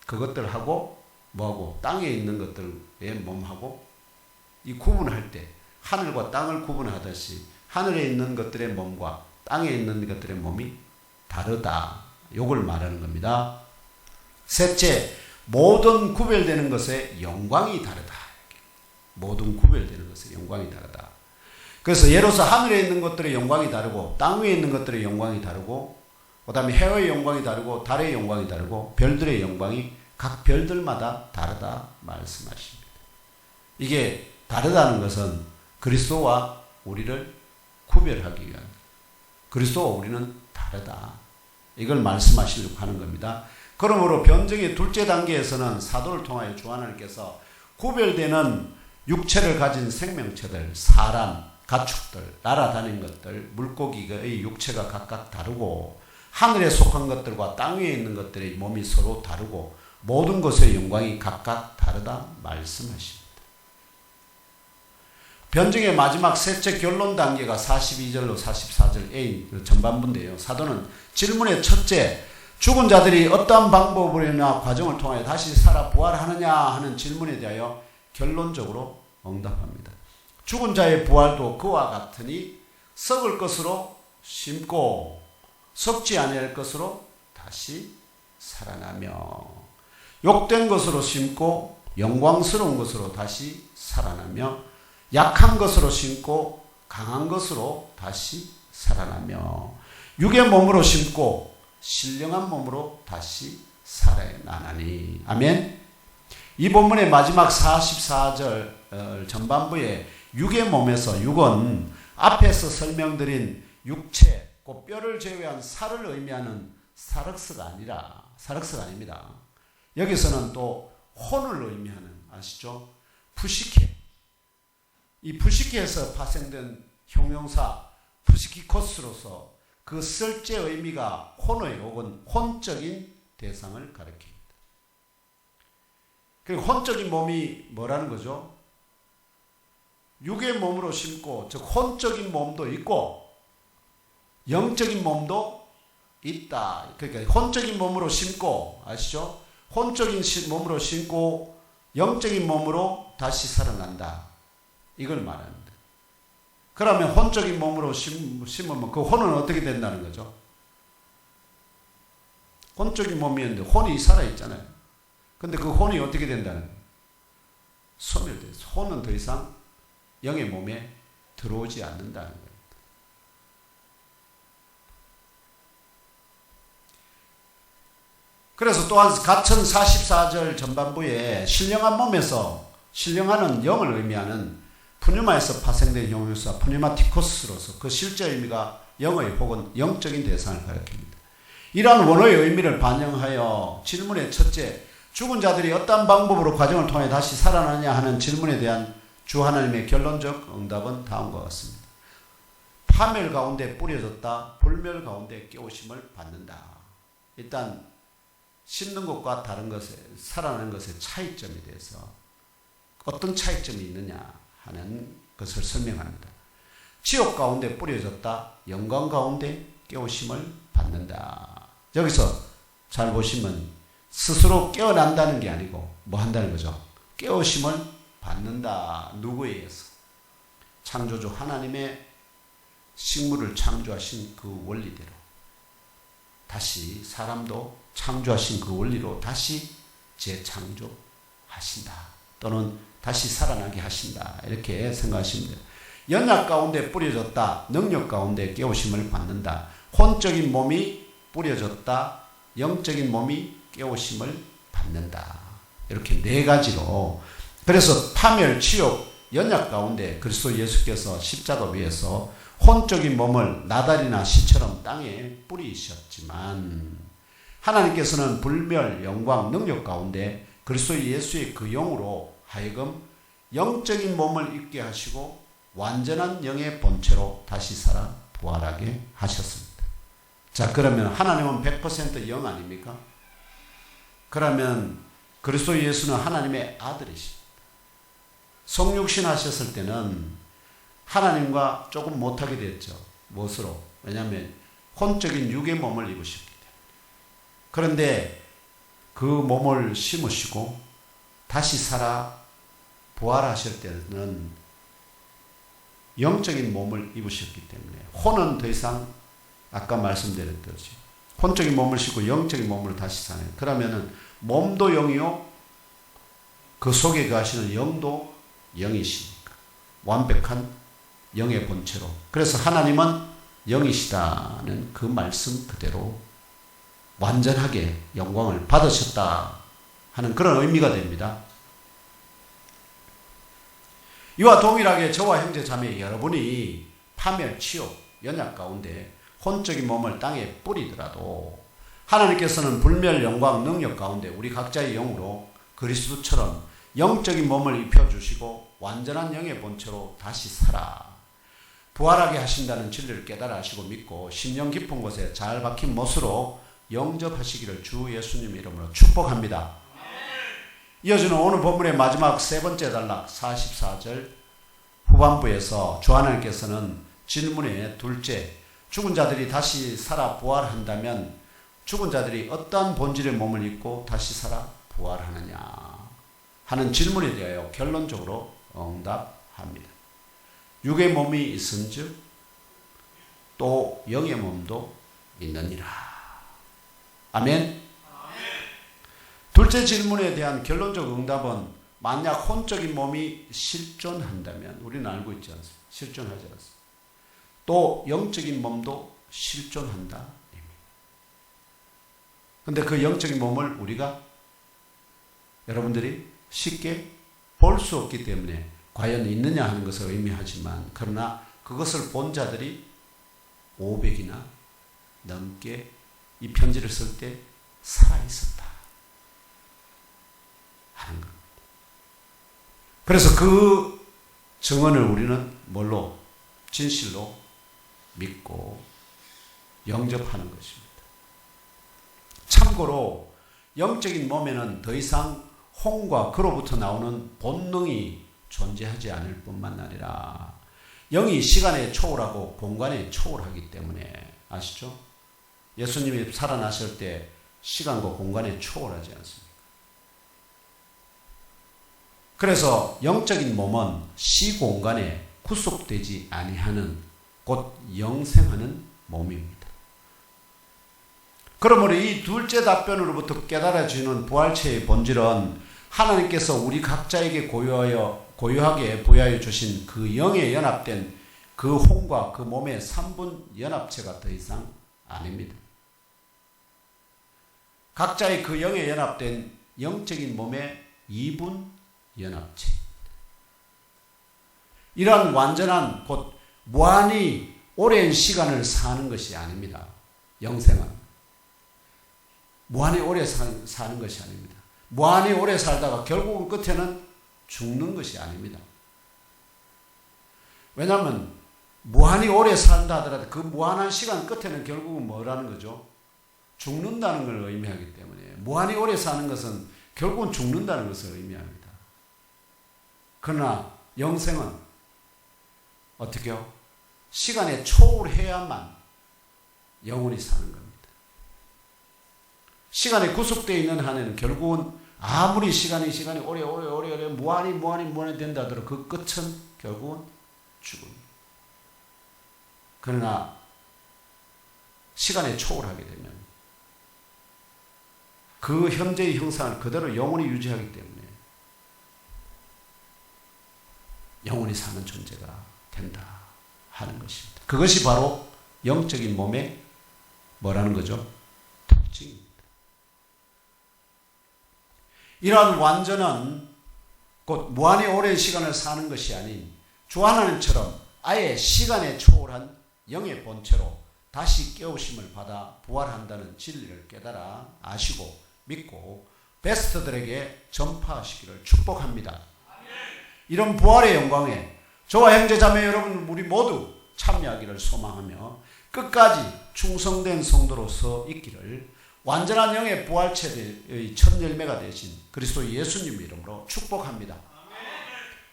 그것들하고 땅에 있는 것들의 몸하고 이 구분할 때 하늘과 땅을 구분하듯이 하늘에 있는 것들의 몸과 땅에 있는 것들의 몸이 다르다. 요걸 말하는 겁니다. 셋째, 모든 구별되는 것의 영광이 다르다. 모든 구별되는 것의 영광이 다르다. 그래서 예로서 하늘에 있는 것들의 영광이 다르고 땅 위에 있는 것들의 영광이 다르고, 그 다음에 해의 영광이 다르고 달의 영광이 다르고 별들의 영광이 각 별들마다 다르다 말씀하십니다. 이게 다르다는 것은 그리스도와 우리를 구별하기 위한, 그리스도와 우리는 다르다, 이걸 말씀하시려고 하는 겁니다. 그러므로 변증의 둘째 단계에서는 사도를 통하여 주 하나님께서 구별되는 육체를 가진 생명체들, 사람, 가축들, 날아다니는 것들, 물고기의 육체가 각각 다르고 하늘에 속한 것들과 땅 위에 있는 것들의 몸이 서로 다르고 모든 것의 영광이 각각 다르다 말씀하십니다. 변증의 마지막 셋째 결론 단계가 42절로 44절 A 전반부인데요. 사도는 질문의 첫째, 죽은 자들이 어떠한 방법으로나 과정을 통하여 다시 살아 부활하느냐 하는 질문에 대하여 결론적으로 응답합니다. 죽은 자의 부활도 그와 같으니 썩을 것으로 심고 썩지 아니할 것으로 다시 살아나며, 욕된 것으로 심고 영광스러운 것으로 다시 살아나며, 약한 것으로 심고 강한 것으로 다시 살아나며 육의 몸으로 심고 신령한 몸으로 다시 살아나니. 아멘. 이 본문의 마지막 44절 전반부에 육의 몸에서, 육은 앞에서 설명드린 육체, 그 뼈를 제외한 살을 의미하는 사륵스가 아닙니다. 여기서는 또 혼을 의미하는, 아시죠? 푸시케. 이 푸시케에서 파생된 형용사 푸시키코스로서 그 쓸제 의미가 혼의 혹은 혼적인 대상을 가리킵니다. 그리고 혼적인 몸이 뭐라는 거죠? 육의 몸으로 심고, 즉 혼적인 몸도 있고 영적인 몸도 있다. 그러니까 혼적인 몸으로 심고, 아시죠? 혼적인 몸으로 심고 영적인 몸으로 다시 살아난다. 이걸 말합니다. 그러면 혼적인 몸으로 심으면 그 혼은 어떻게 된다는 거죠? 혼적인 몸이었는데 혼이 살아있잖아요. 근데 그 혼이 어떻게 된다는 거예요? 소멸돼서 혼은 더 이상 영의 몸에 들어오지 않는다는 거예요. 그래서 또한 가천 44절 전반부에 신령한 몸에서, 신령한은 영을 의미하는 푸뉴마에서 파생된 형용사 푸뉴마티코스로서 그 실제 의미가 영의 혹은 영적인 대상을 가리킵니다. 이러한 원어의 의미를 반영하여 질문의 첫째, 죽은 자들이 어떤 방법으로 과정을 통해 다시 살아나냐 하는 질문에 대한 주 하나님의 결론적 응답은 다음과 같습니다. 파멸 가운데 뿌려졌다, 불멸 가운데 깨우심을 받는다. 일단 심는 것과 다른 것에, 살아나는 것의 차이점에 대해서 어떤 차이점이 있느냐 하는 것을 설명합니다. 지옥 가운데 뿌려졌다, 영광 가운데 깨우심을 받는다. 여기서 잘 보시면 스스로 깨어난다는 게 아니고 뭐 한다는 거죠? 깨우심을 받는다. 누구에 의해서? 창조주 하나님의 식물을 창조하신 그 원리대로 다시 사람도 창조하신 그 원리로 다시 재창조하신다. 또는 다시 살아나게 하신다. 이렇게 생각하시면 돼요. 연약 가운데 뿌려졌다. 능력 가운데 깨우심을 받는다. 혼적인 몸이 뿌려졌다. 영적인 몸이 깨우심을 받는다. 이렇게 네 가지로. 그래서 파멸, 지옥, 연약 가운데 그리스도 예수께서 십자가 위에서 혼적인 몸을 나달이나 시처럼 땅에 뿌리셨지만 하나님께서는 불멸, 영광, 능력 가운데 그리스도 예수의 그 영으로 하여금 영적인 몸을 입게 하시고 완전한 영의 본체로 다시 살아 부활하게 하셨습니다. 자, 그러면 하나님은 100% 영 아닙니까? 그러면 그리스도 예수는 하나님의 아들이십니다. 성육신 하셨을 때는 하나님과 조금 못하게 됐죠. 무엇으로? 왜냐하면 혼적인 육의 몸을 입으셨기 때문에. 그런데 그 몸을 심으시고 다시 살아 부활하실 때는 영적인 몸을 입으셨기 때문에 혼은 더 이상 아까 말씀드렸듯이 혼적인 몸을 싣고 영적인 몸으로 다시 사는. 그러면은 몸도 영이요 그 속에 가시는 영도 영이시니까 완벽한 영의 본체로. 그래서 하나님은 영이시다는 그 말씀 그대로 완전하게 영광을 받으셨다 하는 그런 의미가 됩니다. 이와 동일하게 저와 형제 자매 여러분이 파멸, 치욕, 연약 가운데 혼적인 몸을 땅에 뿌리더라도 하나님께서는 불멸, 영광, 능력 가운데 우리 각자의 영으로 그리스도처럼 영적인 몸을 입혀주시고 완전한 영의 본체로 다시 살아 부활하게 하신다는 진리를 깨달아 하시고 믿고 심령 깊은 곳에 잘 박힌 못으로 영접하시기를 주 예수님 이름으로 축복합니다. 이어지는 오늘 본문의 마지막 세 번째 단락 44절 후반부에서 주 하나님께서는 질문의 둘째, 죽은 자들이 다시 살아 부활한다면 죽은 자들이 어떠한 본질의 몸을 입고 다시 살아 부활하느냐 하는 질문에 대하여 결론적으로 응답합니다. 육의 몸이 있은즉 또 영의 몸도 있느니라. 아멘. 둘째 질문에 대한 결론적 응답은 만약 혼적인 몸이 실존한다면, 우리는 알고 있지 않습니까? 실존하지 않습니다. 또 영적인 몸도 실존한다. 근데 그 영적인 몸을 우리가 여러분들이 쉽게 볼 수 없기 때문에 과연 있느냐 하는 것을 의미하지만, 그러나 그것을 본 자들이 500이나 넘게 이 편지를 쓸 때 살아있었다 하는 겁니다. 그래서 그 증언을 우리는 뭘로? 진실로 믿고 영접하는 것입니다. 참고로 영적인 몸에는 더 이상 혼과 그로부터 나오는 본능이 존재하지 않을 뿐만 아니라 영이 시간에 초월하고 공간에 초월하기 때문에, 아시죠? 예수님이 살아나실 때 시간과 공간에 초월하지 않습니까? 그래서 영적인 몸은 시공간에 구속되지 아니하는, 곧 영생하는 몸입니다. 그러므로 이 둘째 답변으로부터 깨달아지는 부활체의 본질은 하나님께서 우리 각자에게 고유하게 부여하여 주신 그 영에 연합된 그 혼과 그 몸의 3분 연합체가 더 이상 아닙니다. 각자의 그 영에 연합된 영적인 몸의 2분 연합체. 이러한 완전한, 곧 무한히 오랜 시간을 사는 것이 아닙니다. 영생은 무한히 오래 사는 것이 아닙니다. 무한히 오래 살다가 결국은 끝에는 죽는 것이 아닙니다. 왜냐하면 무한히 오래 산다 하더라도 그 무한한 시간 끝에는 결국은 뭐라는 거죠? 죽는다는 걸 의미하기 때문에, 무한히 오래 사는 것은 결국은 죽는다는 것을 의미합니다. 그러나 영생은 어떻게요? 시간에 초월해야만 영원히 사는 겁니다. 시간에 구속되어 있는 한에는 결국은 아무리 시간이 오래 무한히 된다 하더라도 그 끝은 결국은 죽음입니다. 그러나 시간에 초월하게 되면 그 현재의 형상을 그대로 영원히 유지하기 때문에 영원히 사는 존재가 된다 하는 것입니다. 그것이 바로 영적인 몸의 뭐라는 거죠? 특징입니다. 이러한 완전한, 곧 무한히 오랜 시간을 사는 것이 아닌 주 하나님처럼 아예 시간에 초월한 영의 본체로 다시 깨우심을 받아 부활한다는 진리를 깨달아 아시고 믿고 베스트들에게 전파하시기를 축복합니다. 이런 부활의 영광에 저와 형제자매 여러분 우리 모두 참여하기를 소망하며 끝까지 충성된 성도로서 있기를 완전한 영의 부활체의 첫 열매가 되신 그리스도 예수님 이름으로 축복합니다.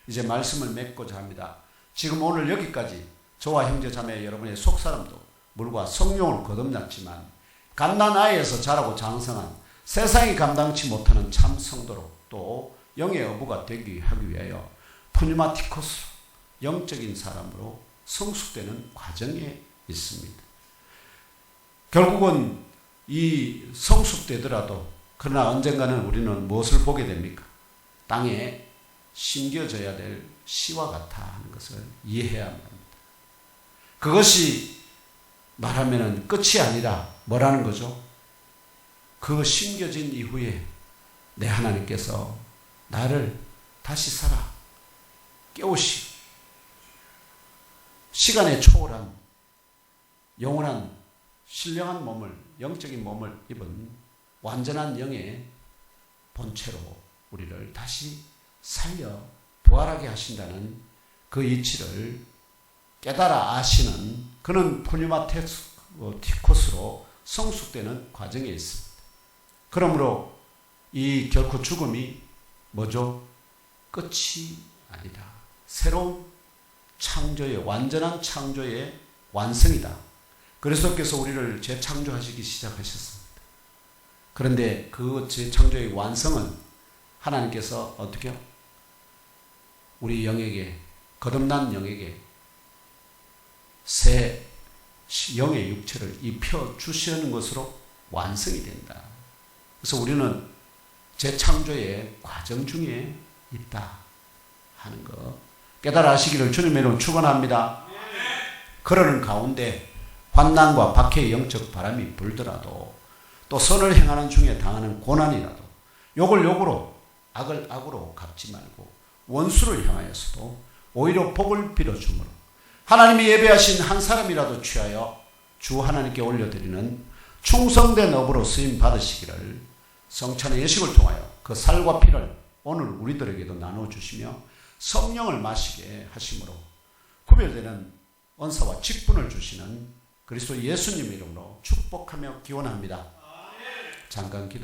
이제 말씀을 맺고자 합니다. 지금 오늘 여기까지 저와 형제자매 여러분의 속사람도 물과 성령을 거듭났지만 갓난아이에서 자라고 장성한 세상이 감당치 못하는 참 성도로 또 영의 어부가 되기 하기 위하여 푸뉴마티코스 영적인 사람으로 성숙되는 과정에 있습니다. 결국은 이 성숙되더라도 그러나 언젠가는 우리는 무엇을 보게 됩니까? 땅에 심겨져야 될 씨와 같아 하는 것을 이해해야 합니다. 그것이 말하면 끝이 아니라 뭐라는 거죠? 그 심겨진 이후에 내 하나님께서 나를 다시 살아 깨우시고 시간에 초월한 영원한 신령한 몸을, 영적인 몸을 입은 완전한 영의 본체로 우리를 다시 살려 부활하게 하신다는 그 이치를 깨달아 아시는 그는 푸뉴마티코스로 성숙되는 과정에 있습니다. 그러므로 이 결코 죽음이 뭐죠? 끝이 아니다. 새로운 창조의, 완전한 창조의 완성이다. 그리스도께서 우리를 재창조하시기 시작하셨습니다. 그런데 그 재창조의 완성은 하나님께서 어떻게 해요? 우리 영에게, 거듭난 영에게 새 영의 육체를 입혀 주시는 것으로 완성이 된다. 그래서 우리는 재창조의 과정 중에 있다 하는 것 깨달아 하시기를 주님의 이름으로 축원합니다. 그러는 가운데 환난과 박해의 영적 바람이 불더라도 또 선을 행하는 중에 당하는 고난이라도 욕을 욕으로 악을 악으로 갚지 말고 원수를 향하여서도 오히려 복을 빌어주므로 하나님이 예배하신 한 사람이라도 취하여 주 하나님께 올려드리는 충성된 업으로 쓰임 받으시기를 성찬의 예식을 통하여 그 살과 피를 오늘 우리들에게도 나눠주시며 성령을 마시게 하심으로 구별되는 은사와 직분을 주시는 그리스도 예수님 이름으로 축복하며 기원합니다. 잠깐 기도.